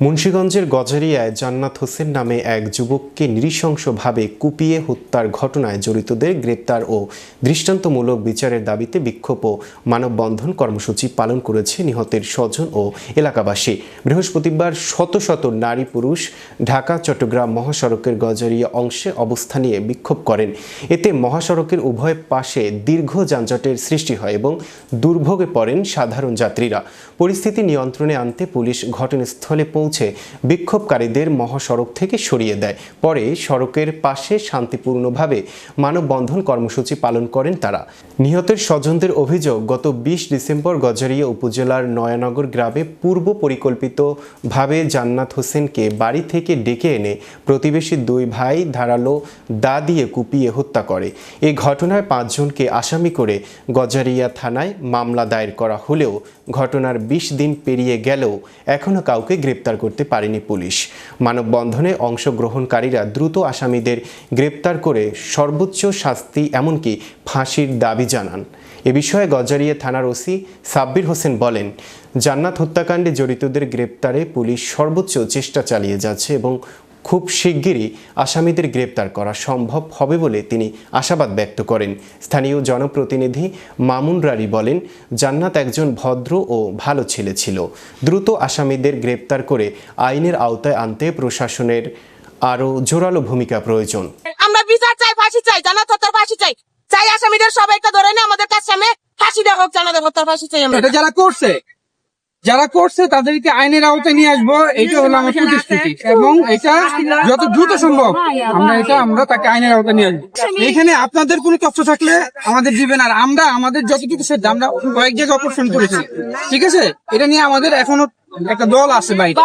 মুন্সিগঞ্জের গজারিয়ায় জান্নাত হোসেন নামে এক যুবককে নৃশংসভাবে কুপিয়ে হত্যার ঘটনায় জড়িতদের গ্রেপ্তার ও দৃষ্টান্তমূলক বিচারের দাবিতে বিক্ষোভ ও মানববন্ধন কর্মসূচি পালন করেছে নিহতের স্বজন ও এলাকাবাসী। বৃহস্পতিবার শত শত নারী পুরুষ ঢাকা চট্টগ্রাম মহাসড়কের গজারিয়া অংশে অবস্থান নিয়ে বিক্ষোভ করেন। এতে মহাসড়কের উভয় পাশে দীর্ঘ যানজটের সৃষ্টি হয় এবং দুর্ভোগে পড়েন সাধারণ যাত্রীরা। পরিস্থিতি নিয়ন্ত্রণে আনতে পুলিশ ঘটনাস্থলে পৌঁছে বিক্ষোভকারীদের মহাসড়ক থেকে সরিয়ে দেয়। পরে সড়কের পাশে শান্তিপূর্ণভাবে মানববন্ধন কর্মসূচি পালন করেন তারা। নিহতের স্বজনদের অভিযোগ, গত ২০ ডিসেম্বর গজারিয়া উপজেলার নয়ানগর গ্রামে পূর্ব পরিকল্পিতভাবে জান্নাত হোসেনকে বাড়ি থেকে ডেকে এনে প্রতিবেশী দুই ভাই ধারালো দা দিয়ে কুপিয়ে হত্যা করে। এই ঘটনায় ৫ জনকে আসামি করে গজারিয়া থানায় মামলা দায়ের করা হলেও ঘটনার ২০ দিন পেরিয়ে গেলেও এখনও কাউকে গ্রেপ্তার করতে পারেনি পুলিশ। মানববন্ধনে অংশগ্রহণকারীরা দ্রুত আসামিদের গ্রেপ্তার করে সর্বোচ্চ শাস্তি এমনকি ফাঁসির দাবি জানান। এ বিষয়ে গজারিয়া থানার ওসি সাব্বির হোসেন বলেন, জান্নাত হত্যাকাণ্ডে জড়িতদের গ্রেপ্তারে পুলিশ সর্বোচ্চ চেষ্টা চালিয়ে যাচ্ছে এবং খুব শিগগিরই আসামিদের গ্রেপ্তার করা সম্ভব হবে বলে তিনি আশাবাদ ব্যক্ত করেন। স্থানীয় জনপ্রতিনিধি মামুন রানী বলেন, জান্নাত একজন ভদ্র ও ভালো ছেলে ছিল। দ্রুত আসামিদের গ্রেপ্তার করে আইনের আওতায় আনতে প্রশাসনের আরও জোরালো ভূমিকা প্রয়োজন। আমরা বিচার চাই, ফাঁসি চাই, জান্নাত হত্যার ফাঁসি চাই, চাই আসামিদের সবাইকে ধরে নিয়ে আমাদের কাছে ফাঁসি দেওয়া হোক, জান্নাত হত্যার ফাঁসি চাই। আমরা এটা যারা করছে তাদেরকে আইনের আওতায় নিয়ে আসবো, এটা হলো আমার প্রতিশ্রুতি এবং এটা যত দ্রুত সম্ভব আমরা তাকে আইনের আওতায় নিয়ে আসবো। এখানে আপনাদের কোনো তথ্য থাকলে আমাদের দিবেন, আর আমরা আমাদের যতটুকু সেটা আমরা কয়েক জায়গায় অপারেশন করেছি, ঠিক আছে? এটা নিয়ে আমাদের এখনো একটা দল আছে বাইরে।